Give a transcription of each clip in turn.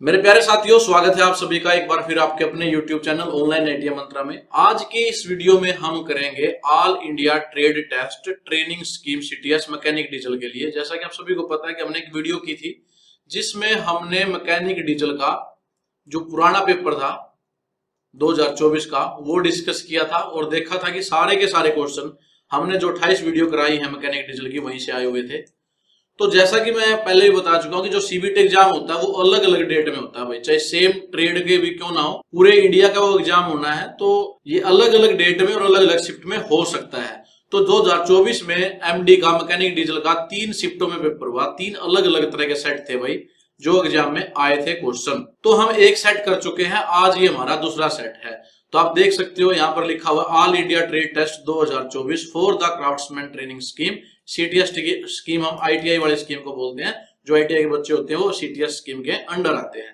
मेरे प्यारे साथियों, स्वागत है आप सभी का एक बार फिर आपके अपने YouTube channel online ITI Mantra में। आज के इस वीडियो में हम करेंगे all India trade test training scheme CTS mechanic diesel के लिए। जैसा कि आप सभी को पता है कि हमने एक वीडियो की थी जिसमें हमने मैकेनिक डीजल का जो पुराना पेपर था 2024 का वो डिस्कस किया था और देखा था कि सारे के सारे क्वेश्चन हमने जो 28 वीडियो कराई है मैकेनिक डीजल की वहीं से आए हुए थे। तो जैसा कि मैं पहले ही बता चुका हूं कि जो सीबीटी एग्जाम होता है वो अलग अलग डेट में होता है भाई, चाहे सेम ट्रेड के भी क्यों ना हो, पूरे इंडिया का वो एग्जाम होना है तो ये अलग अलग डेट में और अलग अलग शिफ्ट में हो सकता है। तो 2024 में एमडी का मैकेनिक डीजल का 3 शिफ्टों में पेपर हुआ, 3 अलग अलग तरह के सेट थे भाई जो एग्जाम में आए थे क्वेश्चन। तो हम एक सेट कर चुके हैं, आज ये हमारा दूसरा सेट है। तो आप देख सकते हो यहाँ पर लिखा हुआ all India trade test 2024 for the craftsman training scheme. CTS की स्कीम हम आईटीआई वाली स्कीम को बोलते हैं, जो आईटीआई के बच्चे होते हैं वो सीटीएस स्कीम के अंडर आते हैं।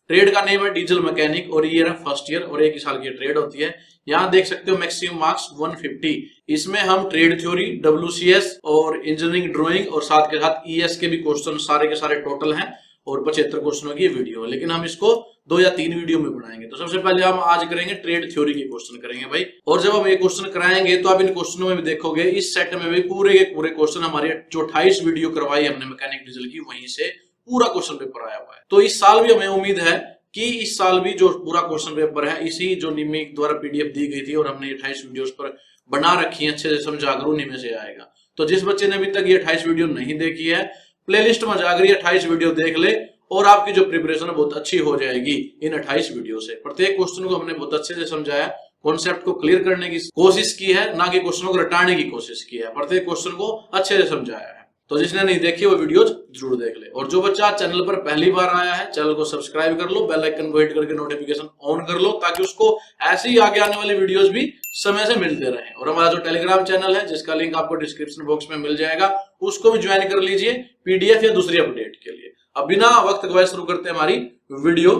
ट्रेड का नेम है डीजल मैकेनिक और ईयर है फर्स्ट ईयर और 1 साल की ट्रेड होती है। यहाँ देख सकते हो मैक्सिमम मार्क्स 150। इसमें हम ट्रेड थ्योरी, डब्ल्यूसीएस और इंजीनियरिंग ड्राइंग और साथ के साथ ईएस के भी क्वेश्चन सारे के सारे टोटल हैं और 75 क्वेश्चनों की वीडियो, लेकिन हम इसको 2 या 3 वीडियो में बनाएंगे। तो सबसे पहले हम आज करेंगे ट्रेड थ्योरी के क्वेश्चन करेंगे भाई। और जब हम ये क्वेश्चन कराएंगे तो आप इन क्वेश्चनों में भी देखोगे इस सेट में भी पूरे के पूरे क्वेश्चन हमारे जो 28 वीडियो करवाई हमने मैकेनिक डीजल की वहीं से पूरा क्वेश्चन पेपर आया हुआ है। तो इस साल भी हमें उम्मीद है कि इस साल भी जो पूरा क्वेश्चन पेपर है इसी जो निमी द्वारा पीडीएफ दी गई थी और हमने 28 वीडियोस पर बना रखी है अच्छे से समझा कर उन्हीं में से आएगा। तो जिस बच्चे ने अभी तक ये 28 वीडियो नहीं देखी है, प्लेलिस्ट में जाकर 28 वीडियो देख ले और आपकी जो प्रिपरेशन है बहुत अच्छी हो जाएगी इन 28 वीडियो से। प्रत्येक क्वेश्चन को हमने बहुत अच्छे से समझाया, कॉन्सेप्ट को क्लियर करने की कोशिश की है, ना कि क्वेश्चनों को रटाने की कोशिश की है। प्रत्येक क्वेश्चन को अच्छे से समझाया है। तो जिसने नहीं देखी वो वीडियो जरूर देख ले। और जो बच्चा चैनल पर पहली बार आया है चैनल को सब्सक्राइब कर लो, बेल आइकन को हिट करके नोटिफिकेशन ऑन कर लो ताकि उसको ऐसे ही आगे आने वाली वीडियोस भी समय से मिलते रहे। और हमारा जो टेलीग्राम चैनल है जिसका लिंक आपको डिस्क्रिप्शन बॉक्स में मिल जाएगा, उसको भी ज्वाइन कर लीजिए पीडीएफ या दूसरी अपडेट के लिए। अब बिना वक्त गवाए शुरू करते हैं हमारी वीडियो।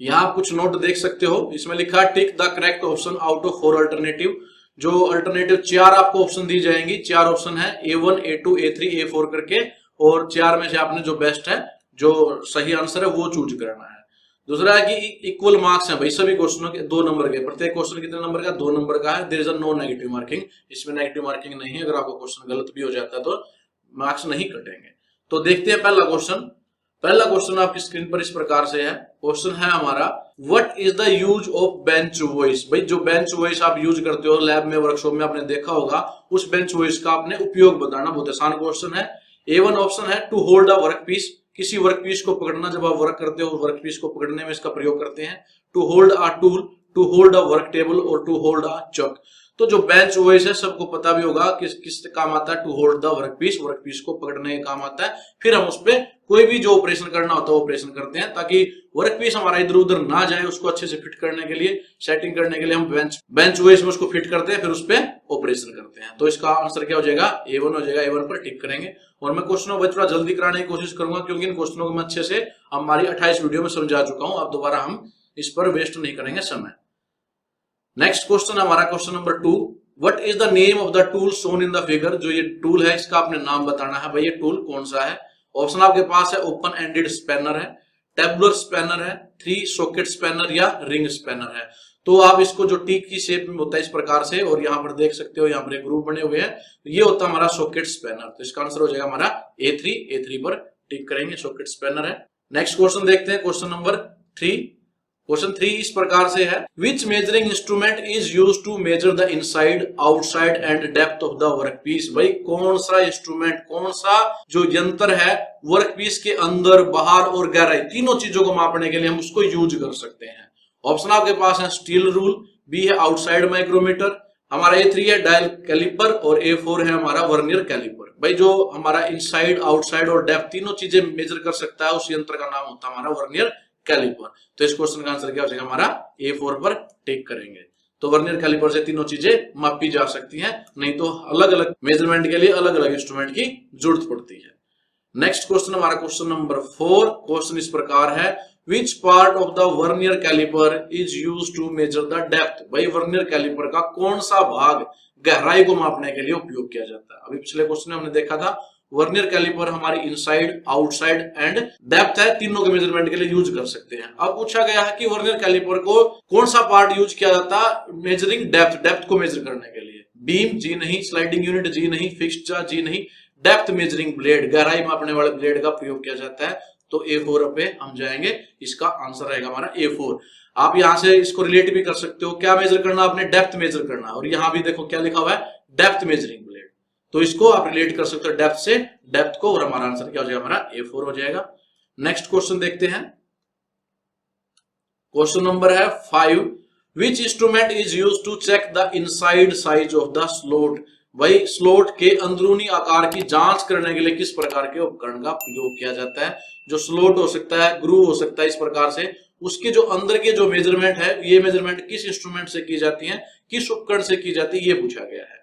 यहाँ आप कुछ नोट देख सकते हो, इसमें लिखा है tick the correct option out of 4 alternative. जो अल्टरनेटिव 4 आपको ऑप्शन दी जाएंगी, 4 ऑप्शन है A1 A2 A3 A4 करके, और 4 में से आपने जो बेस्ट है जो सही आंसर है वो चूज करना है। दूसरा है कि इक्वल मार्क्स है भाई सभी क्वेश्चनों के, 2 नंबर के। प्रत्येक क्वेश्चन कितने नंबर का? 2 नंबर का है। There is no negative marking, इसमें नेगेटिव मार्किंग नहीं है। अगर आपको क्वेश्चन गलत भी हो जाता है तो मार्क्स नहीं कटेंगे। तो देखते हैं पहला क्वेश्चन। पहला क्वेश्चन आपकी स्क्रीन पर इस प्रकार से है। क्वेश्चन है हमारा what is the use of bench voice. भाई जो बेंच वॉइस आप यूज करते हो लैब में, वर्कशॉप में आपने देखा होगा, उस बेंच वॉइस का आपने उपयोग बताना। बहुत आसान क्वेश्चन है। A1 ऑप्शन है to hold a work piece, किसी वर्क पीस को पकड़ना। जब आप वर्क करते हो वर्क पीस को पकड़ने में इसका प्रयोग करते हैं। To hold a tool, to hold a work table और टू होल्ड अ चॉक। तो जो बेंच वॉइस है सबको पता भी होगा किस काम आता है। To hold the work piece को पकड़ने का काम आता है। फिर हम उस पर कोई भी जो ऑपरेशन करना होता है वो ऑपरेशन करते हैं ताकि वर्क पीस हमारा इधर उधर ना जाए। उसको अच्छे से फिट करने के लिए, सेटिंग करने के लिए हम बेंच वॉइस में उसको फिट करते हैं, फिर उस पर ऑपरेशन करते हैं। तो इसका आंसर क्या हो जाएगा? A1 हो जाएगा। A1 पर टिक करेंगे। और मैं क्वेश्चनों को थोड़ा जल्दी कराने की कोशिश करूंगा क्योंकि इन क्वेश्चनों को मैं अच्छे से हमारी 28 वीडियो में समझा चुका हूं। अब दोबारा हम इस पर वेस्ट नहीं करेंगे समय। नेक्स्ट क्वेश्चन हमारा question number 2। What is the name of the tool shown in the figure. जो ये टूल है इसका आपने नाम बताना है। भाई ये टूल कौन सा है? ऑप्शन आपके पास है ओपन एंडेड स्पैनर है, टेबुलर स्पैनर है, 3 सॉकेट स्पैनर या रिंग स्पैनर है। तो आप इसको जो टीक की शेप में होता है इस प्रकार से, और यहाँ पर देख सकते हो यहाँ पर एक ग्रुप बने हुए हैं, ये होता है हमारा सॉकेट स्पैनर। तो इसका आंसर हो जाएगा हमारा A3 पर टिक करेंगे, सॉकेट स्पैनर है। नेक्स्ट क्वेश्चन देखते हैं, क्वेश्चन नंबर 3। क्वेश्चन 3 इस प्रकार से है which measuring instrument is use to measure the inside, outside and depth of the work piece. भाई कौन सा इंस्ट्रूमेंट, कौन सा जो यंत्र है वर्क पीस के अंदर, बाहर और गहराई, तीनों चीजों को मापने के लिए हम उसको यूज कर सकते हैं। ऑप्शन आपके पास है स्टील रूल, बी है आउटसाइड माइक्रोमीटर, हमारा A3 है डायल कैलिपर और A4 है हमारा वर्नियर कैलिपर। भाई जो हमारा इनसाइड, आउटसाइड और डेप्थ तीनों चीजें मेजर कर सकता है उस यंत्र का नाम होता है हमारा वर्नियर कैलिपर। तो इस क्वेश्चन का आंसर क्या हो जाएगा? हमारा A4 पर टिक करेंगे। तो वर्नियर कैलिपर से तीनों चीजें मापी जा सकती हैं, नहीं तो अलग अलग मेजरमेंट के लिए अलग अलग इंस्ट्रूमेंट की जरूरत पड़ती है। नेक्स्ट क्वेश्चन हमारा क्वेश्चन नंबर 4। क्वेश्चन इस प्रकार है which part of the vernier caliper is use to measure the depth. भाई वर्नियर कैलिपर का कौन सा भाग गहराई को मापने के लिए उपयोग किया जाता है? अभी पिछले क्वेश्चन में हमने देखा था वर्नियर कैलिपर हमारी इनसाइड, आउटसाइड एंड डेप्थ है, तीनों के मेजरमेंट के लिए यूज कर सकते हैं। अब पूछा गया है कि वर्नियर कैलिपर को कौन सा पार्ट यूज किया जाता है मेजरिंग डेप्थ, डेप्थ को मेजर करने के लिए? बीम जी नहीं, स्लाइडिंग यूनिट जी नहीं, फिक्स्ड जा जी नहीं, डेप्थ मेजरिंग ब्लेड, गहराई मापने वाले ब्लेड का प्रयोग किया जाता है। तो A4 पे हम जाएंगे, इसका आंसर रहेगा हमारा A4। आप यहां से इसको रिलेट भी कर सकते हो, क्या मेजर करना आपने? डेप्थ मेजर करना। और यहां भी देखो क्या लिखा हुआ है, डेप्थ मेजरिंग ब्लेड, तो इसको आप रिलेट कर सकते हो डेप्थ से, डेप्थ को, और हमारा आंसर क्या हो जाएगा? हमारा A4 हो जाएगा। नेक्स्ट क्वेश्चन देखते हैं, क्वेश्चन नंबर है 5, which instrument is use to check the inside size of the slot? भाई स्लोट के अंदरूनी आकार की जांच करने के लिए किस प्रकार के उपकरण का प्रयोग किया जाता है? जो स्लोट हो सकता है, ग्रूव हो सकता है, इस प्रकार से उसके जो अंदर के जो मेजरमेंट है, ये मेजरमेंट किस इंस्ट्रूमेंट से की जाती है, किस उपकरण से की जाती है, ये पूछा गया है।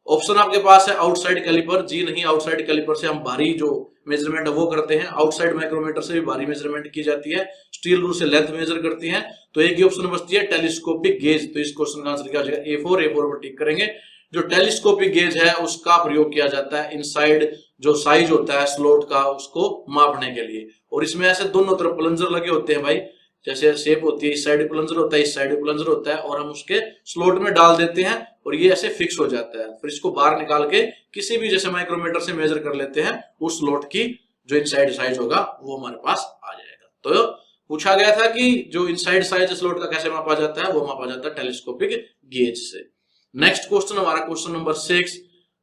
ऑप्शन आपके पास है आउटसाइड कैलिपर, जी नहीं, आउटसाइड कैलिपर से हम भारी जो मेजरमेंट है वो करते हैं। आउटसाइड माइक्रोमीटर से भी भारी मेजरमेंट की जाती है। स्टील रूल से लेंथ मेजर करती है। तो एक ही ऑप्शन बचती है टेलीस्कोपिक गेज। तो इस क्वेश्चन का आंसर क्या हो जाएगा? A4। A4 पर टिक करेंगे। जो टेलीस्कोपिक गेज है उसका प्रयोग किया जाता है इनसाइड जो साइज होता है स्लोट का, उसको मापने के लिए। और इसमें ऐसे दोनों तरफ प्लंजर लगे होते हैं भाई, जैसे शेप होती है, इस साइड प्लंजर होता है, इस साइड प्लंजर होता है, और हम उसके स्लोट में डाल देते हैं और ये ऐसे फिक्स हो जाता है। फिर इसको बाहर निकाल के किसी भी जैसे माइक्रोमीटर से मेजर कर लेते हैं, उस स्लोट की जो इनसाइड साइज होगा वो हमारे पास आ जाएगा। तो पूछा गया था कि जो इनसाइड साइज स्लोट का कैसे मापा जाता है, वो मापा जाता है टेलीस्कोपिक गेज से। नेक्स्ट क्वेश्चन हमारा क्वेश्चन नंबर 6।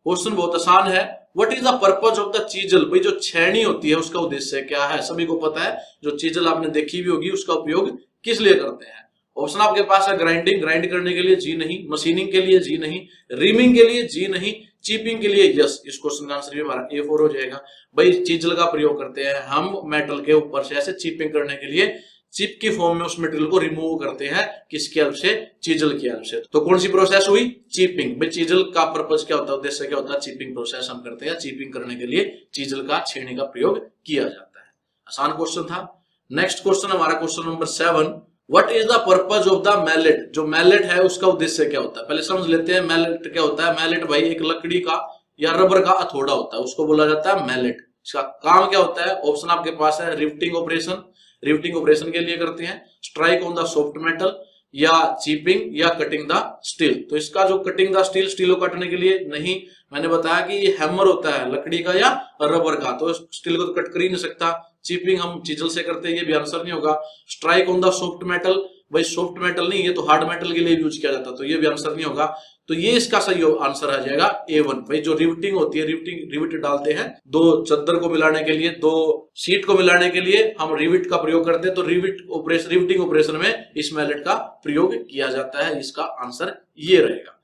क्वेश्चन बहुत आसान है, what is the purpose of the chisel? भाई जो छेनी होती है उसका उद्देश्य क्या है? सभी को पता है, जो चीजल आपने देखी भी होगी, उसका उपयोग किस लिए करते हैं? ऑप्शन आपके पास है ग्राइंडिंग, ग्राइंड करने के लिए जी नहीं, मशीनिंग के लिए जी नहीं, रीमिंग के लिए जी नहीं, चिपिंग के लिए यस। इस क्वेश्चन का आंसर भी हमारा A4 हो जाएगा। भाई चीजल का प्रयोग करते हैं हम मेटल के ऊपर से ऐसे चिपिंग करने के लिए, चिप की फॉर्म में उस मटेरियल को रिमूव करते हैं, किसकी हेल्प से? चीजल की हेल्प से। तो कौन सी प्रोसेस हुई? चिपिंग। भाई चीजल का पर्पज क्या होता है, उद्देश्य क्या होता है? चिपिंग प्रोसेस हम करते हैं। चिपिंग करने के लिए चीजल का, छेनी का प्रयोग किया जाता है। आसान क्वेश्चन था। नेक्स्ट क्वेश्चन हमारा question number 7, what is the purpose of the mallet? जो मैलेट है उसका उद्देश्य क्या होता है? पहले समझ लेते हैं मैलेट क्या होता है। मैलेट भाई एक लकड़ी का या रबर का हथौड़ा होता है, उसको बोला जाता है मैलेट। इसका काम क्या होता है? ऑप्शन आपके पास है रिफ्टिंग ऑपरेशन, रिफ्टिंग ऑपरेशन के लिए करते हैं, strike on the soft metal, या चिपिंग, या कटिंग द स्टील। तो इसका जो कटिंग द स्टील, स्टील को काटने के लिए नहीं, मैंने बताया कि ये हैमर होता है लकड़ी का या रबर का, तो स्टील को तो कट कर ही नहीं सकता। चिपिंग हम चीजल से करते हैं, ये भी आंसर नहीं होगा। Strike on the soft metal, भाई सॉफ्ट मेटल नहीं, ये तो हार्ड मेटल के लिए यूज किया जाता है, तो ये भी आंसर नहीं होगा। तो ये इसका सही आंसर आ जाएगा A1। भाई जो रिवेटिंग होती है, रिवेट डालते हैं दो चद्दर को मिलाने के लिए, दो सीट को मिलाने के लिए हम रिवेट का प्रयोग करते हैं। तो रिवेटिंग ऑपरेशन में इस मैलेट का प्रयोग किया जाता है। इसका आंसर ये रहेगा।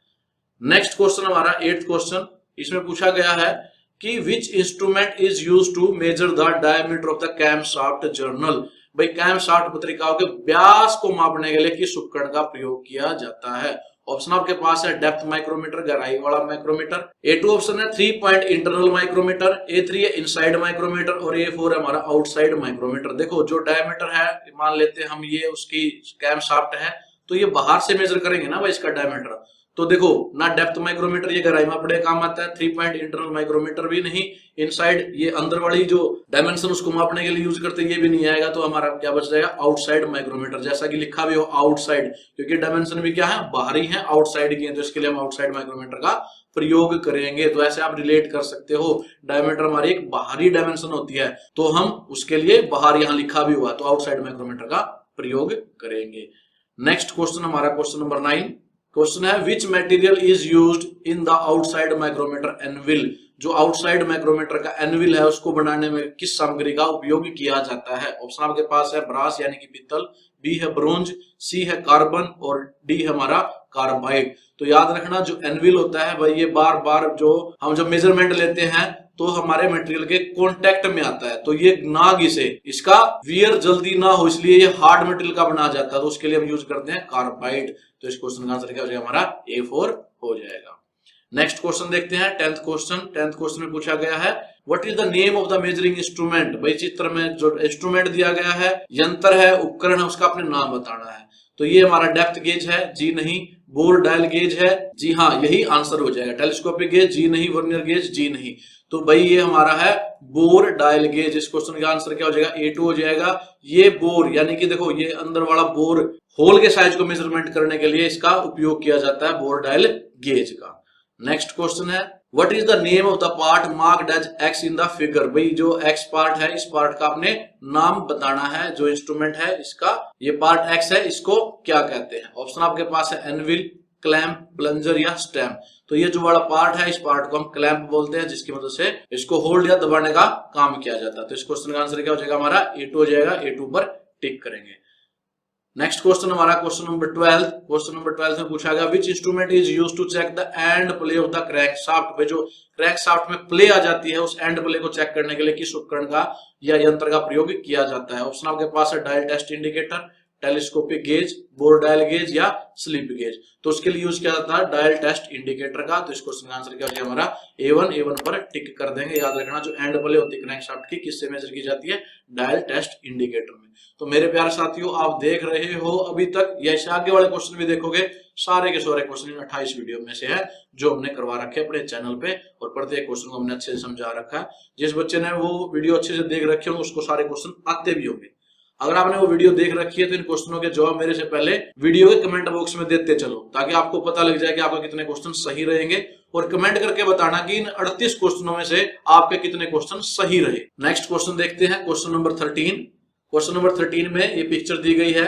नेक्स्ट क्वेश्चन हमारा 8th क्वेश्चन, इसमें पूछा गया है कि which instrument is use to measure the diameter of the camshaft journal? भाई कैमशाफ्ट पत्रिकाओं के व्यास को मापने के लिए किस उपकरण का प्रयोग किया जाता है? ऑप्शन आपके पास है डेप्थ माइक्रोमीटर, गहराई वाला माइक्रोमीटर। A2 ऑप्शन है 3 पॉइंट इंटरनल माइक्रोमीटर, A3 है इनसाइड माइक्रोमीटर, और A4 है हमारा आउटसाइड माइक्रोमीटर। देखो जो डायमीटर है, मान लेते हैं हम ये उसकी कैमशाफ्ट है, तो ये बाहर से मेजर करेंगे ना भाई इसका डायमीटर। तो देखो ना डेप्थ माइक्रोमीटर ये गहराई मापने काम आता है, 3 पॉइंट इंटरनल माइक्रोमीटर भी नहीं, इनसाइड ये अंदर वाली जो डायमेंशन उसको मापने के लिए यूज करते हैं, ये भी नहीं आएगा। तो हमारा क्या बच जाएगा? आउटसाइड माइक्रोमीटर, जैसा कि लिखा भी हो आउटसाइड, क्योंकि डायमेंशन भी क्या है? बाहरी है, आउटसाइड की है, तो इसके लिए हम आउटसाइड माइक्रोमीटर का प्रयोग करेंगे। तो ऐसे आप रिलेट कर सकते हो, डायमीटर हमारी एक बाहरी डायमेंशन होती है, तो हम उसके लिए बाहर यहाँ लिखा भी हुआ, तो आउटसाइड माइक्रोमीटर का प्रयोग करेंगे। नेक्स्ट क्वेश्चन हमारा क्वेश्चन नंबर 9। क्वेश्चन है which material is used in the outside micrometer anvil? जो आउटसाइड माइक्रोमीटर का एनविल है उसको बनाने में किस सामग्री का उपयोग किया जाता है? ऑप्शन आपके पास है ब्रास यानी कि पीतल, बी है ब्रोंज, सी है कार्बन, और डी है हमारा कार्बाइड। तो याद रखना जो एनविल होता है भाई, ये बार बार जो हम जब मेजरमेंट लेते हैं तो हमारे मटेरियल के कांटेक्ट में आता है, तो ये ना घिसे, इसका वियर जल्दी ना हो, इसलिए ये हार्ड मटेरियल का बना जाता है, तो उसके लिए हम यूज करते हैं कार्बाइड। तो इस क्वेश्चन का आंसर क्या हो जाएगा? हमारा A4 हो जाएगा। नेक्स्ट क्वेश्चन देखते हैं 10th क्वेश्चन। 10th क्वेश्चन में पूछा गया है what is the name of the measuring instrument, भाई चित्र में जो इंस्ट्रूमेंट दिया गया है, यंत्र है, उपकरण है, उसका आपने नाम बताना है। तो ये हमारा डेप्थ गेज है, जी नहीं। बोर डायल गेज है, जी हाँ, यही आंसर हो जाएगा। टेलीस्कोपिक गेज, जी नहीं। वर्नियर गेज, जी नहीं। तो भाई ये हमारा है बोर डायल गेज। इस क्वेश्चन का आंसर क्या हो जाएगा, A2 हो जाएगा। ये बोर यानी कि देखो ये अंदर वाला बोर होल के साइज को मेजरमेंट करने के लिए इसका उपयोग किया जाता है, बोर डायल गेज का। नेक्स्ट क्वेश्चन है what is the name of the part marked as X in the figure, भाई जो एक्स पार्ट है इस पार्ट का आपने नाम बताना है। जो इंस्ट्रूमेंट है इसका ये पार्ट एक्स है, इसको क्या कहते हैं। ऑप्शन आपके पास है एनविल, क्लैंप, प्लंजर या स्टैम्प। तो ये जो वाला पार्ट है इस पार्ट को हम क्लैंप बोलते हैं, जिसकी मदद से इसको होल्ड या दबाने का काम किया जाता है। तो इस क्वेश्चन का आंसर क्या हो जाएगा हमारा, A2 हो जाएगा। A2 पर टिक करेंगे। नेक्स्ट क्वेश्चन हमारा क्वेश्चन नंबर 12। क्वेश्चन नंबर 12 में पूछा गया which instrument is used to check the end play of the crankshaft, पे जो क्रैंकशाफ्ट में प्ले आ जाती है उस एंड प्ले को चेक करने के लिए किस उपकरण का या यंत्र का प्रयोग किया जाता है। ऑप्शन आपके पास है dial test indicator, telescopic gauge, bore dial gauge या स्लिप गेज। तो उसके लिए यूज किया जाता है डायल टेस्ट इंडिकेटर का। तो इस क्वेश्चन का आंसर क्या हो जाएगा हमारा A1 पर टिक कर देंगे। याद रखना जो एंड प्ले होती है क्रैंकशाफ्ट की किससे मेजर की जाती है, डायल टेस्ट इंडिकेटर में। तो मेरे प्यारे साथियों आप देख रहे हो अभी तक, या आगे वाले क्वेश्चन भी देखोगे, सारे के सारे क्वेश्चन 28 वीडियो में से है जो हमने करवा रखे अपने चैनल पे, और प्रत्येक क्वेश्चन को हमने अच्छे से समझा रखा है। जिस बच्चे ने वो वीडियो अच्छे से देख रखे होंगे उसको सारे क्वेश्चन आते भी होंगे। अगर आपने वो वीडियो देख रखी है तो इन क्वेश्चनों के जवाब मेरे से पहले वीडियो के कमेंट बॉक्स में देते चलो, ताकि आपको पता लग जाए कि आपका कितने क्वेश्चन सही रहेंगे। और कमेंट करके बताना कि इन 38 क्वेश्चनों में से आपके कितने क्वेश्चन सही रहे। नेक्स्ट क्वेश्चन देखते हैं, क्वेश्चन नंबर 13। क्वेश्चन नंबर 13 में ये पिक्चर दी गई है,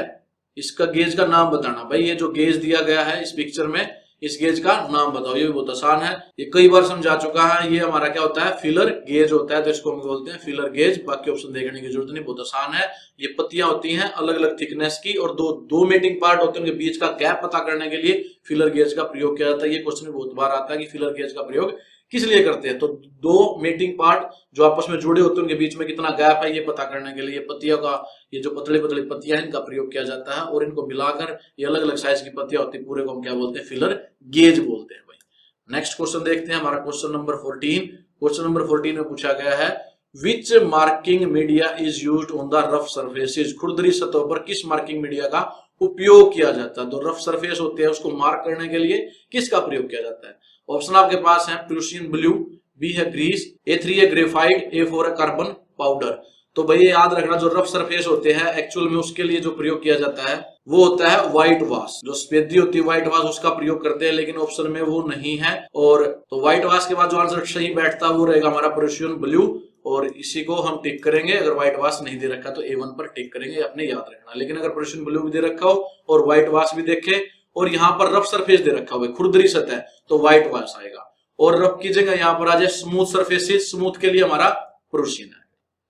इसका गेज का नाम बताना। भाई ये जो गेज दिया गया है इस पिक्चर में, इस गेज का नाम बताओ। ये भी बहुत आसान है, ये कई बार समझा चुका है। ये हमारा क्या होता है, फिलर गेज होता है, तो इसको हम बोलते हैं फिलर गेज। बाकी ऑप्शन देखने की जरूरत नहीं, बहुत आसान है। ये पत्तियां होती हैं अलग अलग थिकनेस की, और दो मीटिंग पार्ट होते हैं, उनके बीच का गैप पता करने के लिए फिलर गेज का प्रयोग किया जाता है। ये क्वेश्चन में बहुत बार आता है कि फिलर गेज का प्रयोग किस लिए करते हैं। तो दो मीटिंग पार्ट जो आपस में जुड़े होते हैं उनके बीच में कितना गैप है ये पता करने के लिए पत्तियों का, ये जो पतली पतली पत्तियां हैं इनका प्रयोग किया जाता है, और इनको मिलाकर ये अलग अलग साइज की पत्तियां होती है, पूरे को हम क्या बोलते हैं, फिलर गेज बोलते हैं भाई। नेक्स्ट क्वेश्चन देखते हैं, हमारा क्वेश्चन नंबर 14। क्वेश्चन नंबर 14 में पूछा गया है which marking media is used on the rough surfaces, खुरदरी सतहों पर किस मार्किंग मीडिया का उपयोग किया जाता है। तो रफ सरफेस होते हैं उसको मार्क करने के लिए किसका प्रयोग किया जाता है। ऑप्शन आपके पास है प्रूशियन ब्लू, बी है ग्रीस, A3 है ग्रेफाइट, A4 है कार्बन पाउडर। तो भाई याद रखना जो रफ सरफेस होते हैं एक्चुअल में उसके लिए जो प्रयोग किया जाता है वो होता है व्हाइट वाश। जो सफेदी होती है व्हाइट वाश उसका प्रयोग करते हैं, लेकिन ऑप्शन में वो नहीं है। और तो व्हाइट वाश के बाद जो आंसर सही बैठता है वो रहेगा हमारा प्रूशियन ब्लू, और इसी को हम टिक करेंगे। अगर व्हाइट वाश नहीं दे रखा तो A1 पर टिक करेंगे, अपने याद रखना। लेकिन अगर प्रूशियन ब्लू भी दे रखा हो और व्हाइट वाश भी देखे और यहाँ पर रफ सरफेस दे रखा हुआ है खुरदरी सतह, तो व्हाइट वाश आएगा। और रफ की जगह यहाँ पर आ जाए स्मूथ सरफेसेस, स्मूथ के लिए हमारा प्रूशियन है।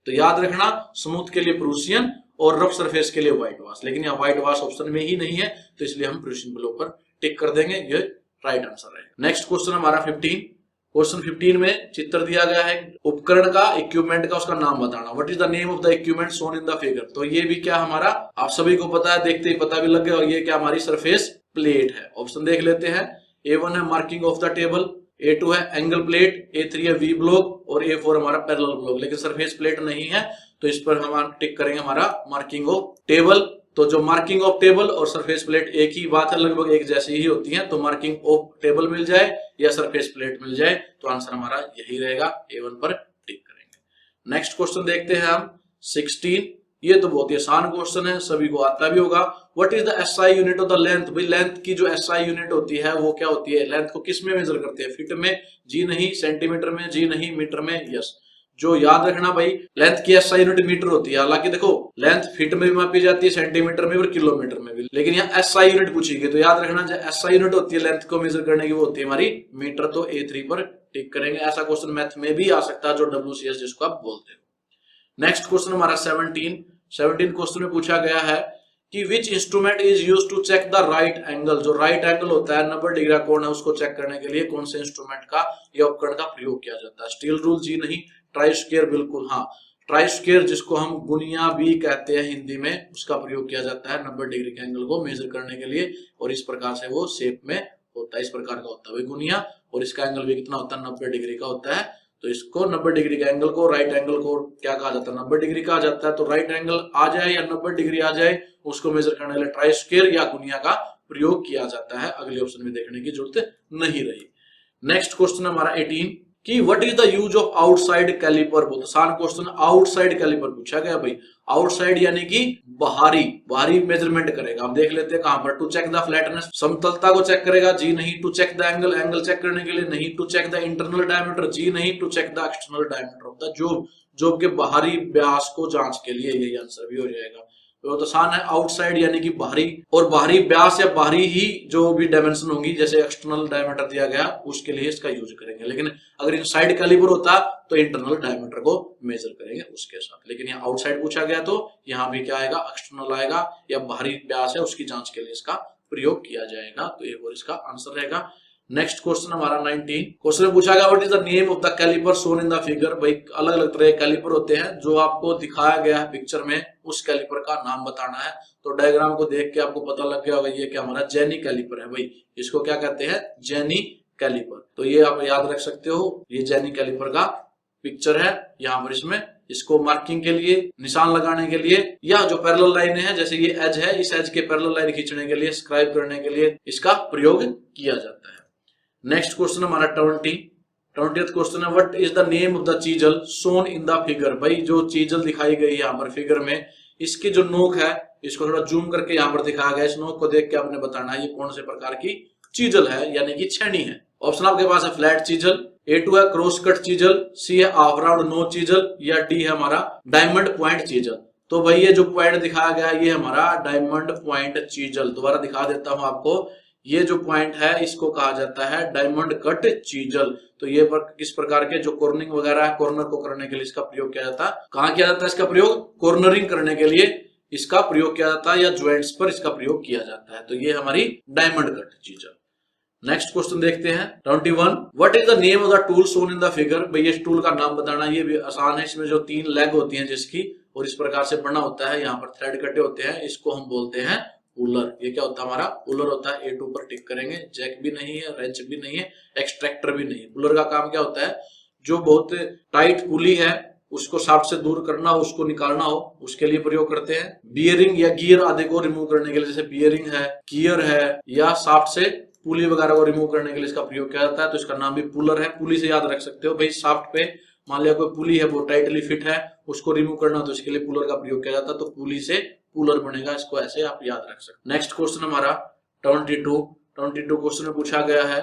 तो याद रखना स्मूथ के लिए प्रूशियन और रफ सरफेस के लिए व्हाइट वाश, लेकिन यहाँ व्हाइट वाश ऑप्शन में ही नहीं है, तो इसलिए हम प्रूशियन ब्लू पर टिक कर देंगे, ये राइट आंसर है। नेक्स्ट क्वेश्चन हमारा 15। क्वेश्चन 15 में चित्र दिया गया है उपकरण का, इक्विपमेंट का, उसका नाम बताना। What is the name of the equipment shown in the figure. तो ये भी क्या हमारा आप सभी को पता है, देखते ही पता भी लग गया, और ये क्या हमारी सरफेस प्लेट है। ऑप्शन देख लेते हैं, A1 है marking of the table, A2 है एंगल प्लेट, A3 है वी ब्लॉक और A4 हमारा पैरेलल ब्लॉक। लेकिन सरफेस प्लेट नहीं है, तो इस पर हम टिक करेंगे हमारा मार्किंग ऑफ टेबल। तो जो मार्किंग ऑफ टेबल और सरफेस प्लेट एक ही बात है, लगभग एक जैसी ही होती है। तो मार्किंग ऑफ टेबल मिल जाए या सरफेस प्लेट मिल जाए तो आंसर हमारा यही रहेगा, A1 पर टिक करेंगे। नेक्स्ट क्वेश्चन देखते हैं हम 16। ये तो बहुत ही आसान क्वेश्चन है, सभी को आता भी होगा। What is the SI unit of the length. भाई लेंथ की जो SI यूनिट होती है वो क्या होती है, लेंथ को किस में मेजर करते हैं, फीट में, जी नहीं, सेंटीमीटर में, जी नहीं, मीटर में, यस। जो याद रखना भाई लेंथ की SI यूनिट मीटर होती है। हालांकि देखो लेंथ फीट में भी मापी जाती है, सेंटीमीटर में और किलोमीटर में भी, लेकिन यहाँ SI यूनिट पूछी गई। तो याद रखना जो SI यूनिट होती है लेंथ को मेजर करने की वो होती है हमारी मीटर। तो A3 पर टिक करेंगे। ऐसा क्वेश्चन मैथ में भी आ सकता है, जो WCS जिसको आप बोलते हो। नेक्स्ट क्वेश्चन हमारा 17 क्वेश्चन में पूछा गया है कि which instrument is used to check the right angle. जो राइट एंगल होता है 90 डिग्री कोण है उसको चेक करने के लिए कौन से इंस्ट्रूमेंट का या उपकरण का प्रयोग किया जाता है। स्टील रूल, जी नहीं। ट्राई स्क्वायर, बिल्कुल हाँ। ट्राई स्क्वायर जिसको हम गुनिया भी कहते हैं हिंदी में, उसका प्रयोग किया जाता है 90 डिग्री के एंगल को मेजर करने के लिए, और इस प्रकार से वो शेप में होता है, इस प्रकार का होता है गुनिया, और इसका एंगल भी कितना होता है, 90 डिग्री का होता है। तो इसको 90 डिग्री का एंगल को, राइट एंगल को क्या कहा जाता है, 90 डिग्री कहा जाता है। तो राइट एंगल आ जाए या 90 डिग्री आ जाए, उसको मेजर करने के लिए ट्राई स्क्वायर या गुनिया का प्रयोग किया जाता है। अगले ऑप्शन में देखने की जरूरत नहीं रही। नेक्स्ट क्वेश्चन हमारा 18 कि what is the use of outside caliper. बहुत आसान क्वेश्चन, आउटसाइड कैलिपर पूछा गया भाई। आउटसाइड यानी कि बाहरी मेजरमेंट करेगा। हम देख लेते हैं कहां पर, टू चेक द फ्लैटनेस, समतलता को चेक करेगा, जी नहीं। To check the angle check करने के लिए नहीं। To check the internal diameter, जी नहीं। To check the external diameter of the job के बाहरी व्यास को जांच के लिए, यही आंसर भी हो जाएगा। तो आसान है, आउटसाइड यानी कि बाहरी, और बाहरी व्यास या बाहरी ही जो भी डायमेंशन होंगी, जैसे एक्सटर्नल डायमीटर दिया गया उसके लिए इसका यूज करेंगे। लेकिन अगर इनसाइड कैलिपर होता तो इंटरनल डायमीटर को मेजर करेंगे उसके साथ। लेकिन यहाँ आउटसाइड पूछा गया तो यहाँ भी क्या आएगा, एक्सटर्नल आएगा, या बाहरी व्यास है उसकी जांच के लिए इसका प्रयोग किया जाएगा। तो ये और इसका आंसर रहेगा। नेक्स्ट क्वेश्चन हमारा 19 क्वेश्चन में पूछा गया what is the name of the caliper shown in the figure. भाई अलग अलग तरह के कैलिपर होते हैं, जो आपको दिखाया गया है पिक्चर में उस कैलिपर का नाम बताना है। तो डायग्राम को देख के आपको पता लग गया होगा ये क्या हमारा जेनी कैलिपर है भाई। इसको क्या कहते हैं, जेनी कैलिपर। तो ये आप याद रख सकते हो, ये जेनी कैलिपर का पिक्चर है। यहाँ पर इसमें इसको मार्किंग के लिए, निशान लगाने के लिए, या जो पैरेलल लाइन है, जैसे ये एज है, इस एज के पैरेलल लाइन खींचने के लिए, स्क्राइब करने के लिए इसका प्रयोग किया जाता है। नेक्स्ट क्वेश्चन हमारा 20th क्वेश्चन है what is the name of the chisel shown in the figure. भाई जो चीजल दिखाई गई है यहाँ पर फिगर में, इसकी जो नोक है, इसको थोड़ा जूम करके यहाँ पर दिखाया गया। इस नोक को देख के आपने बताना है ये कौन से प्रकार की चीजल है, यानी कि छेनी है। ऑप्शन आपके पास है फ्लैट चीजल, A2 है क्रॉस कट चीजल, सी है हाफ राउंड नो चीजल, या डी है हमारा डायमंड पॉइंट चीजल। तो भाई ये जो पॉइंट दिखाया गया ये हमारा डायमंड पॉइंट चीजल। दोबारा दिखा देता हूं आपको, ये जो पॉइंट है इसको कहा जाता है डायमंड कट चीजल। तो ये किस प्रकार के जो कॉर्नरिंग वगैरह है, कॉर्नर को करने के लिए इसका प्रयोग किया जाता है। कहाँ किया जाता है इसका प्रयोग, कॉर्नरिंग करने के लिए इसका प्रयोग किया जाता है, या ज्वाइंट्स पर इसका प्रयोग किया जाता है। तो ये हमारी diamond cut chisel. Next question देखते हैं 21 what is the name of the tool shown in the figure. भाई इस टूल का नाम बताना, ये भी आसान है। इसमें जो 3 लेग होती हैं जिसकी, और इस प्रकार से बना होता है, यहाँ पर थ्रेड कटे होते हैं, इसको हम बोलते हैं पुलर। ये क्या होता है हमारा, पुलर होता है। A2 पर टिक करेंगे। जैक भी नहीं है, रेंच भी नहीं है, एक्सट्रैक्टर भी नहीं है। पुलर का काम क्या होता है, जो बहुत टाइट पुली है उसको शाफ्ट से दूर करना हो, उसको निकालना हो, उसके लिए प्रयोग करते हैं। बियरिंग या गियर आदि को रिमूव करने के लिए, जैसे बियरिंग है, गियर है, या शाफ्ट से पुली वगैरह को रिमूव करने के लिए इसका प्रयोग किया जाता है। तो इसका नाम भी पुलर है। पुली से याद रख सकते हो भाई, शाफ्ट पे मान लिया कोई पुली है वो टाइटली फिट है, उसको रिमूव करना तो इसके लिए पुलर का प्रयोग किया जाता है। तो पुली से पुलर बनेगा, इसको ऐसे आप याद रख सकते। नेक्स्ट क्वेश्चन हमारा 22 क्वेश्चन में पूछा गया है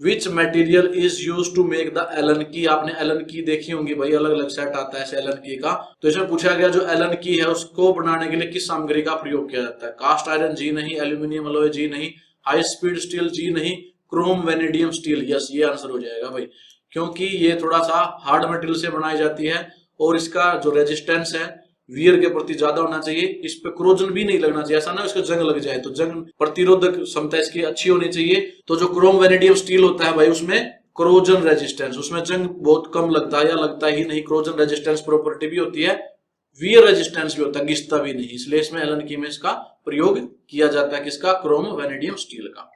which material is use to make the Allen key. आपने एलन की देखी होंगी भाई, अलग अलग सेट आता है ऐसे एलन की का। तो इसमें पूछा गया जो एलन की है उसको बनाने के लिए किस सामग्री का प्रयोग किया जाता है। कास्ट आयरन, जी नहीं। एल्यूमिनियम अलॉय, जी नहीं। हाई स्पीड स्टील, जी नहीं। क्रोम वेनेडियम स्टील, यस ये आंसर हो जाएगा भाई, क्योंकि ये थोड़ा सा हार्ड मटेरियल से बनाई जाती है, और इसका जो रेजिस्टेंस है वियर के प्रति ज्यादा होना चाहिए। इस पे क्रोजन भी नहीं लगना चाहिए, ऐसा ना इसको जंग लग जाए। तो जंग प्रतिरोधक क्षमता इसकी अच्छी होनी चाहिए। तो जो क्रोम वेनेडियम स्टील होता है भाई, उसमें क्रोजन रेजिस्टेंस, उसमें जंग बहुत कम लगता है या लगता ही नहीं। क्रोजन रेजिस्टेंस प्रॉपर्टी भी होती है, वियर रेजिस्टेंस भी होता है, घिसता भी नहीं। इसलिए इसमें एलन की में इसका प्रयोग किया जाता है, किसका, क्रोम वेनेडियम स्टील का।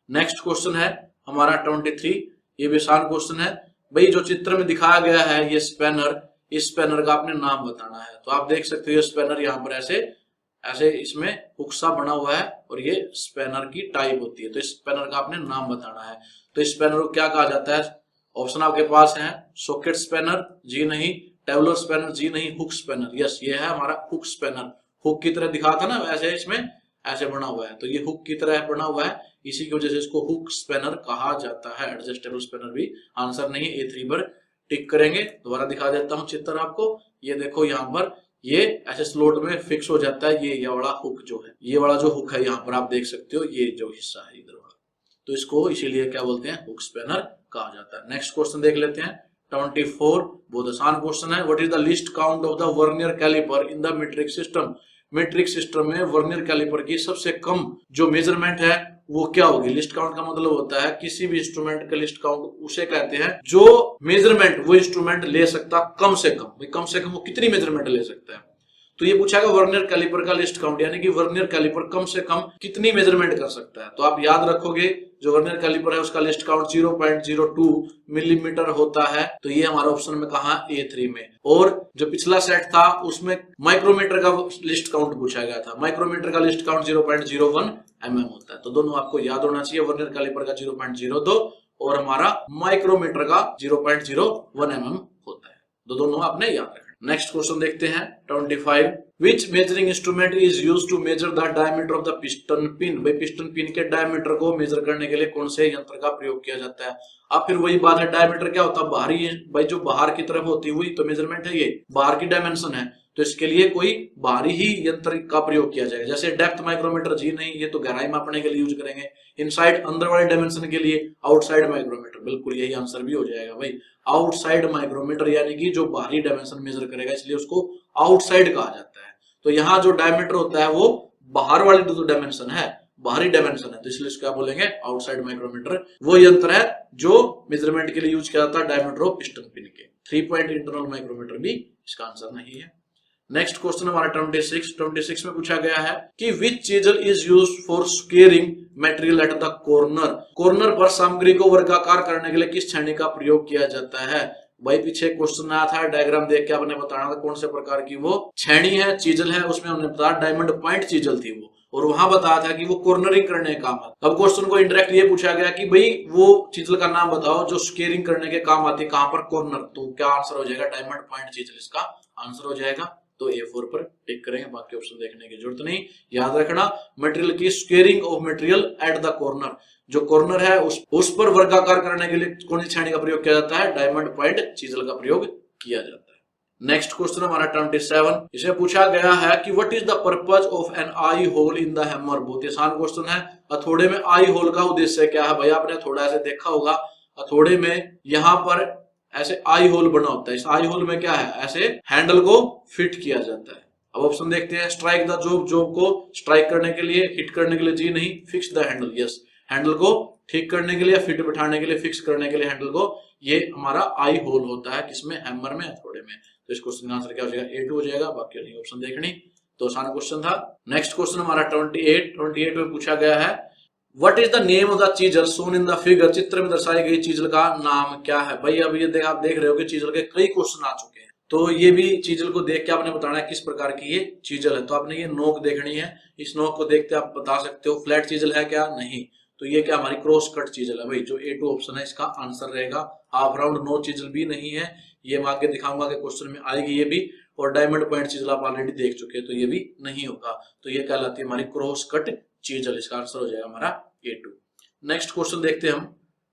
नेक्स्ट क्वेश्चन है हमारा 23, ये भी आसान क्वेश्चन है भाई। जो चित्र में दिखाया गया है ये स्पैनर, इस स्पैनर का आपने नाम बताना है। तो आप देख सकते हो ये स्पैनर यहाँ पर ऐसे ऐसे इसमें हुक्सा बना हुआ है, और ये स्पैनर की टाइप होती है। तो इस स्पैनर का आपने नाम बताना है। तो इस स्पैनर को क्या कहा जाता है। ऑप्शन आपके पास है सॉकेट स्पैनर, जी नहीं। टेबलर स्पैनर, जी नहीं। हुक स्पैनर, यस ये है हमारा हुक स्पैनर। हुक की तरह दिखा था ना, ऐसे इसमें ऐसे बना हुआ है, तो ये हुक की तरह बना हुआ है, इसी की वजह से इसको हुक स्पैनर कहा जाता है। एडजस्टेबल स्पैनर भी आंसर नहीं है। A3 पर टिक करेंगे। दोबारा दिखा देता हूं चित्र आपको, ये देखो यहाँ पर ये ऐसे स्लॉट में फिक्स हो जाता है। ये वाला हुक जो है, ये वाला जो हुक है यहाँ पर आप देख सकते हो, ये जो हिस्सा है इधर वाला, तो इसको इसीलिए क्या बोलते हैं, हुक स्पैनर कहा जाता है। नेक्स्ट क्वेश्चन देख लेते हैं 24, बहुत आसान क्वेश्चन है। What is the least count of the vernier caliper in the metric system. Metric system में वर्नियर कैलिपर की सबसे कम जो मेजरमेंट है वो क्या होगी। लिस्ट काउंट का मतलब होता है किसी भी इंस्ट्रूमेंट का लिस्ट काउंट उसे कहते हैं जो मेजरमेंट वो इंस्ट्रूमेंट ले सकता कम से कम। वो कितनी मेजरमेंट ले सकता है। तो ये पूछा गया वर्नियर कैलिपर का लिस्ट काउंट, यानी कि वर्नियर कैलिपर कम से कम कितनी मेजरमेंट कर सकता है। तो आप याद रखोगे जो वर्नियर कैलिपर है उसका लिस्ट काउंट 0.02 मिलीमीटर होता है। तो ये हमारा ऑप्शन में कहा A3 में। और जो पिछला सेट था उसमें माइक्रोमीटर का लिस्ट काउंट पूछा गया था, माइक्रोमीटर का लिस्ट काउंट 0.01 mm होता है। तो दोनों आपको याद होना चाहिए, वर्नियर कैलिपर का 0.02 और हमारा माइक्रोमीटर का 0.01 mm होता है। तो दोनों आपने याद रखना। नेक्स्ट क्वेश्चन देखते हैं 25। Which measuring instrument is used to measure the diameter of the piston pin. भाई पिस्टन पिन के डायमीटर को मेजर करने के लिए कौन से यंत्र का प्रयोग किया जाता है। अब फिर वही बात है, डायमीटर क्या होता है, बाहरी, भाई जो बाहर की तरफ होती हुई तो मेजरमेंट है, ये बाहर की डायमेंशन है, तो इसके लिए कोई बाहरी ही यंत्र का प्रयोग किया जाएगा। जैसे डेप्थ माइक्रोमीटर, जी नहीं, ये तो गहराई मापने के लिए यूज करेंगे। इनसाइड अंदर वाले डायमेंशन के लिए आउटसाइड माइक्रोमीटर, बिल्कुल यही आंसर भी हो जाएगा भाई, आउटसाइड माइक्रोमीटर, यानी कि जो बाहरी डायमेंशन मेजर करेगा, इसलिए उसको आउटसाइड कहा जाता है। तो यहाँ जो डायमीटर होता है वो बाहर वाली जो डायमेंशन है, बाहरी डायमेंशन है, तो इसलिए इसको क्या बोलेंगे, आउटसाइड माइक्रोमीटर। वो यंत्र है जो मेजरमेंट के लिए यूज किया जाता है डायमीटर ऑफ पिस्टन पिन के। 3 पॉइंट इंटरनल माइक्रोमीटर भी इसका आंसर नहीं है। नेक्स्ट क्वेश्चन हमारा 26 में पूछा गया है कि which chisel is used for squaring material at the corner. Corner पर सामग्री को वर्गाकार करने के लिए किस छेनी का प्रयोग किया जाता है। भाई पीछे क्वेश्चन आया था, डायग्राम देख के आपने बताना था कौन से प्रकार की वो छेनी है, चीजल है। उसमें हमने बताया डायमंड पॉइंट चीजल थी वो, और वहां बताया था कि वो कॉर्नरिंग करने का काम आता। अब क्वेश्चन को इंडायरेक्ट ये पूछा गया कि भाई वो चीजल का नाम बताओ जो स्क्वेयरिंग करने के काम आती है, कहां पर, कॉर्नर। तो क्या आंसर हो जाएगा, डायमंड पॉइंट चीजल इसका आंसर हो जाएगा। तो A4 पर टिक करेंगे, बाकी ऑप्शन देखने की जरूरत नहीं। याद रखना, मटेरियल की squaring of material at the corner, जो कॉर्नर है उस पर वर्गाकार करने के लिए कौन सी छेनी का प्रयोग किया जाता है, डायमंड पॉइंट चीजल का प्रयोग किया जाता है। नेक्स्ट क्वेश्चन हमारा 27, इसे पूछा गया है कि what is the purpose of an eye hole in the hammer. बहुत आसान क्वेश्चन है। हथौड़े में आई होल का उद्देश्य क्या है। भाई आपने हथौड़ा ऐसे देखा होगा, हथौड़े में यहाँ पर ऐसे आई होल बना होता है। इस आई होल में क्या है, ऐसे हैंडल को फिट किया जाता है। अब ऑप्शन देखते हैं, स्ट्राइक द जॉब, जॉब को स्ट्राइक करने के लिए, हिट करने के लिए, जी नहीं, fix the handle, yes, handle को ठीक करने के लिए, फिट बिठाने के लिए, फिक्स करने के लिए हैंडल को, ये हमारा आई होल होता है किसमें, हैमर में, हथौड़े में। तो इस क्वेश्चन का आंसर क्या हो जाएगा, A2 हो जाएगा। बाकी नहीं ऑप्शन देखनी, तो आसान क्वेश्चन था। नेक्स्ट क्वेश्चन हमारा 28 में पूछा गया है what is the name of the chisel shown in the figure. चित्र में दर्शाई गई चीजल का नाम क्या है। भाई अब ये आप देख रहे हो कि चीजल के कई क्वेश्चन आ चुके हैं, तो ये भी चीजल को देख के आपने बताना है किस प्रकार की ये चीजल है। तो आपने ये नोक देखनी है, इस नोक को देखते आप बता सकते हो फ्लैट चीजल है क्या, नहीं। तो ये क्या हमारी क्रॉस कट चीजल है भाई, जो A2 ऑप्शन है इसका आंसर रहेगा। हाफ राउंड नो चीजल भी नहीं है, ये मैं आगे दिखाऊंगा कि क्वेश्चन में आएगी ये भी। और डायमंड पॉइंट चीजल आप ऑलरेडी देख चुके हैं, तो ये भी नहीं होगा। तो ये कहलाती है हमारी क्रॉस कट चीजल, इसका आंसर हो जाएगा हमारा A2। नेक्स्ट क्वेश्चन देखते हैं हम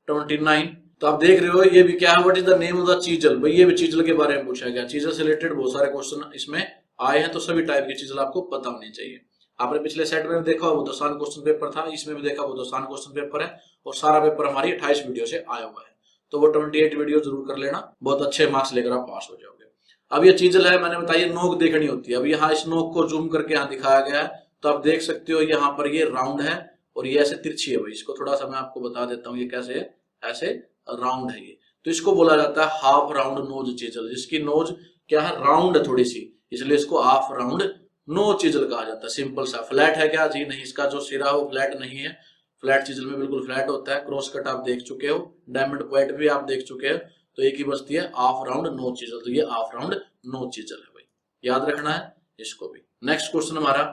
29। तो आप देख रहे हो ये भी क्या है, what is the name of the chisel. भाई ये भी चीजल के बारे में पूछा गया। चीजल से रिलेटेड बहुत सारे क्वेश्चन इसमें आए हैं, तो सभी टाइप की चीजल आपको पता होनी चाहिए। आपने पिछले सेट में देखा वो तो आसान क्वेश्चन पेपर था, इसमें भी देखा वो तो आसान क्वेश्चन पेपर है, और सारा पेपर हमारी 28 वीडियो से आया हुआ है। तो वो 28 वीडियो जरूर कर लेना, बहुत अच्छे मार्क्स लेकर आप पास हो जाओगे। अब ये चीजल है, मैंने बताया नोक देखनी होती है। अब यहाँ इस नोक को जूम करके यहाँ दिखाया गया है, तो आप देख सकते हो यहाँ पर ये राउंड है और ये ऐसे तिरछी है। भाई इसको थोड़ा सा मैं आपको बता देता हूँ ये कैसे है, ऐसे राउंड है ये, तो इसको बोला जाता है हाफ राउंड नोज चीजल, जिसकी नोज क्या है, राउंड है थोड़ी सी, इसलिए इसको हाफ राउंड नोज चीजल कहा जाता है। सिंपल सा। फ्लैट है क्या, जी नहीं, इसका जो सिरा हो फ्लैट नहीं है, फ्लैट चीजल में बिल्कुल फ्लैट होता है। क्रॉस कट आप देख चुके हो, डायमंड पॉइंट भी आप देख चुके हो, तो एक ही बचती है हाफ राउंड नोज चीजल। तो ये हाफ राउंड नोज चीजल है भाई, याद रखना है इसको भी। नेक्स्ट क्वेश्चन हमारा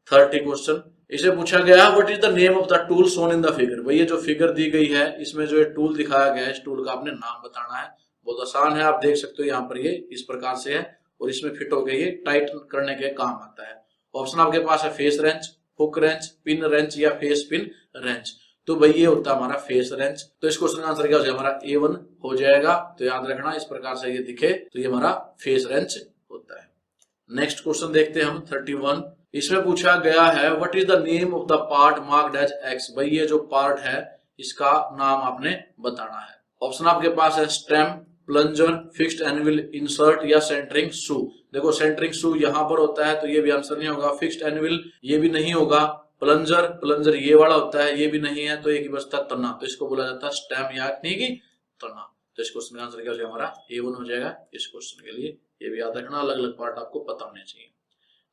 30 क्वेश्चन, इसे पूछा गया what is the name of the tool shown in the figure. भाई ये जो फिगर दी गई है इसमें जो ये टूल दिखाया गया है, इस टूल का आपने नाम बताना है। बहुत आसान है, आप देख सकते हो यहाँ पर ये इस प्रकार से है और इसमें फिट हो गई, ये टाइट करने के काम आता है। ऑप्शन आपके पास है face wrench, hook wrench, pin wrench या फेस पिन रेंच। तो भाई ये होता है हमारा फेस रेंच। तो इस क्वेश्चन का आंसर क्या हो जाएगा, हमारा A1 हो जाएगा। तो याद रखना इस प्रकार से ये दिखे तो ये हमारा फेस रेंच होता है। नेक्स्ट क्वेश्चन देखते हैं हम 31। इसमें पूछा गया है what is the name of the part marked as X। भाई ये जो पार्ट है इसका नाम आपने बताना है। ऑप्शन आपके पास है stem, plunger, fixed anvil, insert या सेंटरिंग शू। देखो सेंटरिंग शू यहाँ पर होता है तो ये भी आंसर नहीं होगा। फिक्स्ड एनविल ये भी नहीं होगा। प्लंजर ये वाला होता है, ये भी नहीं है। तो एक ही बचता है तना, तो इसको बोला जाता है स्टेम या तना। तो इस क्वेश्चन का आंसर क्या हो जाएगा, हमारा A1 हो जाएगा इस क्वेश्चन के लिए। ये भी याद रखना, अलग अलग पार्ट आपको पता होने चाहिए।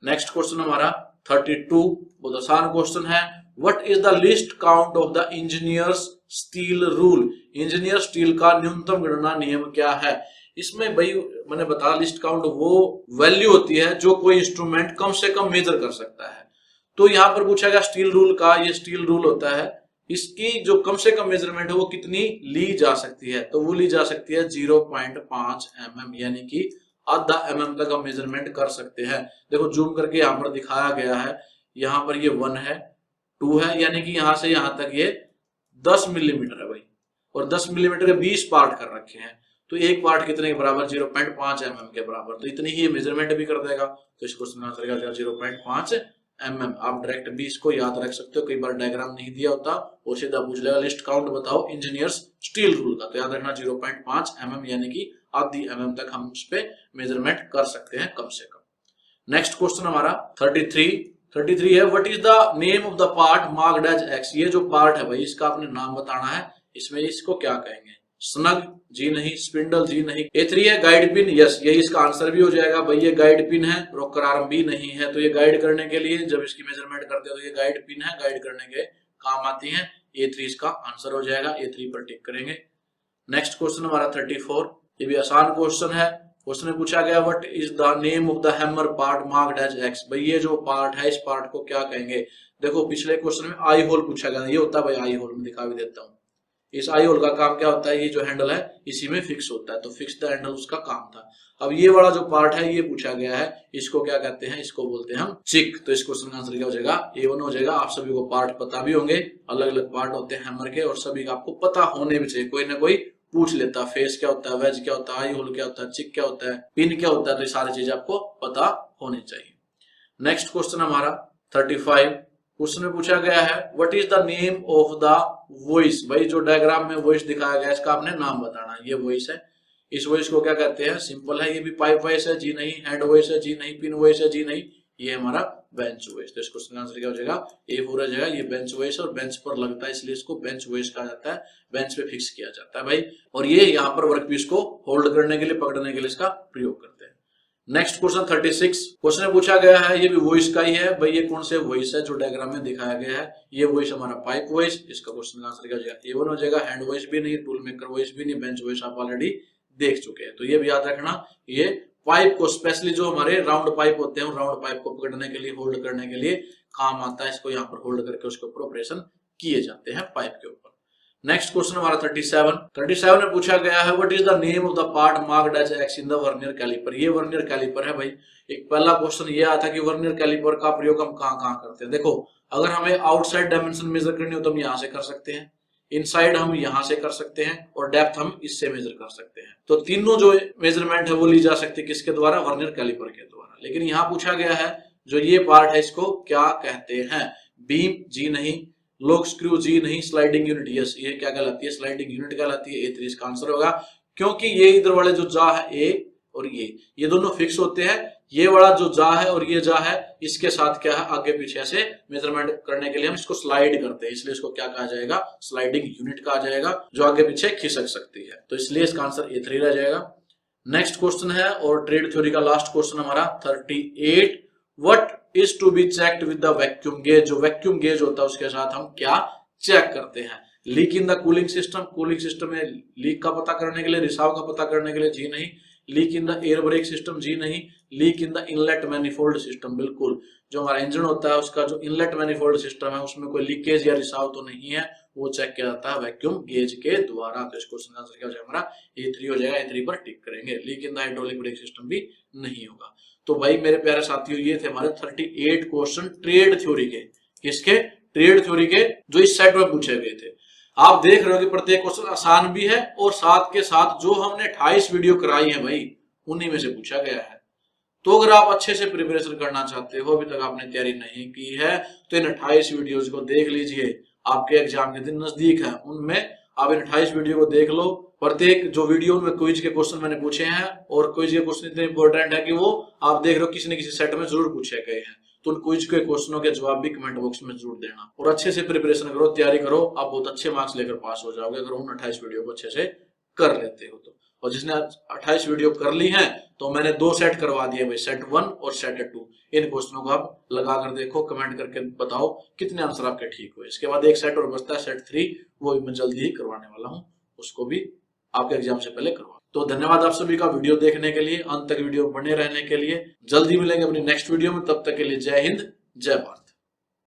नेक्स्ट क्वेश्चन हमारा 32, बहुत आसान क्वेश्चन है। What is the least count of the engineers steel rule? Engineer steel का न्यूनतम गणना नियम क्या है? इसमें भाई मैंने बताया लिस्ट काउंट वो वैल्यू होती है जो कोई इंस्ट्रूमेंट कम से कम मेजर कर सकता है। तो यहां पर पूछा गया स्टील रूल का, ये स्टील रूल होता है, इसकी जो कम से कम मेजरमेंट है वो कितनी ली जा सकती है? तो वो ली जा सकती है 0.5 mm, यानी कि आधा mm तक हम मेजरमेंट कर सकते हैं। देखो जूम करके यहाँ पर दिखाया गया है, यहाँ पर ये 1 है, 2 है, यानी कि यहाँ से यहाँ तक ये 10 मिलीमीटर है भाई, और 10 मिलीमीटर के 20 पार्ट कर रखे हैं, तो एक पार्ट कितने के बराबर? 0.5 mm के बराबर। तो इतनी ही मेजरमेंट भी कर देगा। तो इस क्वेश्चन का आंसर क्या हो जाएगा? 0.5 mm। आप डायरेक्ट भी इसको याद रख सकते हो, कई बार डायग्राम नहीं दिया होता और सीधा पूछ लेगा लिस्ट काउंट बताओ इंजीनियर्स स्टील रूल का, तो याद रखना 0.5 mm, यानी कि आधी mm तक हम उस पे मेजरमेंट कर सकते हैं कम से कम। नेक्स्ट क्वेश्चन हमारा 33 है। What is the name of the part marked as X? ये जो पार्ट है भाई इसका आपने नाम बताना है। इसमें इसको क्या कहेंगे? स्नग जी नहीं, स्पिंडल जी नहीं। A3 है गाइड पिन, यस यही इसका आंसर भी हो जाएगा भाई। ये गाइड पिन है, रोकर आर्म भी नहीं है, तो ये गाइड करने के लिए जब इसकी मेजरमेंट करते हैं तो ये गाइड पिन है, गाइड करने के काम आती है। A3 इसका आंसर हो जाएगा, A3 पर टिक करेंगे। नेक्स्ट क्वेश्चन हमारा 34, ये भी आसान क्वेश्चन है। क्वेश्चन में पूछा गया what is the name of the hammer part marked as X? भाई ये जो पार्ट है इस पार्ट को क्या कहेंगे? देखो पिछले क्वेश्चन में आई होल पूछा गया, ये होता है भाई आई होल, में दिखा भी देता हूँ। इस आई होल का काम क्या होता है? ये जो हैंडल है इसी में फिक्स होता है, तो फिक्स द हैंडल उसका काम था। अब ये वाला जो पार्ट है ये पूछा गया है, इसको क्या कहते हैं? इसको बोलते हैं हम चिक। तो इस क्वेश्चन का आंसर क्या हो जाएगा? A1 हो जाएगा। आप सभी को पार्ट पता भी होंगे, अलग अलग पार्ट होते हैं हैमर के, और सभी का आपको पता होने भी चाहिए, कोई ना कोई पूछ लेता है फेस क्या होता है, वेज क्या होता है, आई होल क्या होता है, चिक क्या होता है, पिन क्या होता है, तो ये सारी चीजें आपको पता होनी चाहिए। नेक्स्ट क्वेश्चन हमारा 35, क्वेश्चन में पूछा गया है what is the name of the voice? भाई जो डायग्राम में वॉइस दिखाया गया इसका आपने नाम बताना है। ये वॉइस है, इस वॉइस को क्या कहते हैं? सिंपल है, ये भी पाइप वॉइस है जी नहीं, हैंड वॉइस है जी नहीं, पिन वॉइस है जी नहीं, ये हमारा बेंच वॉइस। तो इस क्वेश्चन का आंसर क्या हो जाएगा? A4 हो जाएगा। ये बेंच वॉइस और बेंच पर लगता है इसलिए इसको बेंच वॉइस कहा जाता है, बेंच पे फिक्स किया जाता है भाई। और ये यहाँ पर वर्कपीस को होल्ड करने के लिए, पकड़ने के लिए इसका प्रयोग करते हैं। नेक्स्ट क्वेश्चन 36, क्वेश्चन में पूछा गया है, ये भी वॉइस का ही है भाई। ये कौन से वॉइस है जो डायग्राम में दिखाया गया है? ये वॉइस हमारा पाइप वॉइस। इसका क्वेश्चन का आंसर क्या हो जाएगा? A1 हो जाएगा। हैंड वॉइस भी नहीं, टूल मेकर वॉइस भी नहीं, बेंच वॉइस आप ऑलरेडी देख चुके हैं, तो ये भी याद रखना। ये पाइप को स्पेशली जो हमारे राउंड पाइप होते हैं, राउंड पाइप को पकड़ने के लिए, होल्ड करने के लिए काम आता है। इसको यहाँ पर होल्ड करके उसके ऊपर ऑपरेशन किए जाते हैं पाइप के ऊपर। नेक्स्ट क्वेश्चन हमारा 37 में पूछा गया है what is the name of the part marked as X in the vernier caliper? ये वर्नियर कैलिपर है भाई। एक पहला क्वेश्चन ये आया था कि वर्नियर कैलिपर का प्रयोग हम कहाँ करते हैं। देखो अगर हमें आउटसाइड डायमेंशन मेजर करनी हो तो हम यहाँ से कर सकते हैं, इनसाइड हम यहाँ से कर सकते हैं, और डेप्थ हम इससे मेजर कर सकते हैं। तो तीनों जो मेजरमेंट है वो ली जा सकती है किसके द्वारा? वर्नियर कैलिपर के द्वारा। लेकिन यहाँ पूछा गया है जो ये पार्ट है इसको क्या कहते हैं? बीम जी नहीं, लॉक स्क्रू जी नहीं, स्लाइडिंग यूनिट यस, ये क्या कहलाती है? स्लाइडिंग यूनिट कहलाती है। A3 इसका आंसर होगा, क्योंकि ये इधर वाले जो जा है ए और ये दोनों फिक्स होते हैं। ये वाला जो जा है और ये जा है इसके साथ क्या है? आगे पीछे से मेजरमेंट करने के लिए हम इसको स्लाइड करते हैं, इसलिए इसको क्या कहा जाएगा? स्लाइडिंग यूनिट कहा जाएगा, जो आगे पीछे खिसक सकती है। तो इसलिए इसका आंसर A3 रह जाएगा। नेक्स्ट क्वेश्चन है और ट्रेड थ्योरी का लास्ट क्वेश्चन हमारा 38, what is to be checked with the vacuum gauge? जो वैक्यूम गेज होता है उसके साथ हम क्या चेक करते हैं? Leak in the cooling system, cooling system में लीक का पता करने के लिए, रिसाव का पता करने के लिए जी नहीं। Leak in the air brake system जी नहीं। Leak in the inlet manifold system, बिल्कुल। जो हमारा इंजन होता है उसका जो इनलेट मैनिफोल्ड सिस्टम है उसमें कोई लीकेज या रिसाव तो नहीं है, वो चेक किया जाता है वैक्यूम गेज के द्वारा। तो इस क्वेश्चन का आंसर क्या हो जाएगा? हमारा A3 हो जाएगा। A3 पर टिक करेंगे। Leak in the hydraulic brake system भी नहीं होगा। तो भाई मेरे प्यारे साथियों ये थे हमारे 38 क्वेश्चन ट्रेड थ्योरी के। किसके? ट्रेड थ्योरी के, जो इस सेट में पूछे गए थे। आप देख रहे हो कि प्रत्येक क्वेश्चन आसान भी है और साथ के साथ जो हमने 28 वीडियो कराई है भाई उन्हीं में से पूछा गया है। तो अगर आप अच्छे से प्रिपरेशन करना चाहते हो, अभी तक आपने तैयारी नहीं की है, तो इन 28 वीडियोज को देख लीजिए। आपके एग्जाम के दिन नजदीक है, उनमें आप इन 28 वीडियो को देख लो। प्रत्येक जो वीडियो में क्विज के क्वेश्चन मैंने पूछे हैं, और क्विज के क्वेश्चन इतने इंपॉर्टेंट है कि वो आप देख रहे हो किसी न किसी सेट में जरूर पूछे गए हैं। तो उन क्विज के क्वेश्चनों के जवाब भी कमेंट बॉक्स में जरूर देना, और अच्छे से प्रिपरेशन करो, तैयारी करो। आप बहुत अच्छे मार्क्स लेकर पास हो जाओगे अगर उन 28 वीडियो को अच्छे से कर लेते हो तो। और जिसने 28 वीडियो कर ली हैं तो मैंने 2 सेट करवा दिए भाई, सेट 1 और सेट 2। इन क्वेश्चनों को आप लगा कर देखो, कमेंट करके बताओ कितने आंसर आपके ठीक हुए। इसके बाद एक सेट और बचता है, सेट 3, वो भी मैं जल्दी ही करवाने वाला हूँ, उसको भी आपके एग्जाम से पहले करवा। तो धन्यवाद आप सभी का वीडियो देखने के लिए, अंत तक वीडियो बने रहने के लिए। जल्दी मिलेंगे अपनी नेक्स्ट वीडियो में, तब तक के लिए जय हिंद, जय भारत।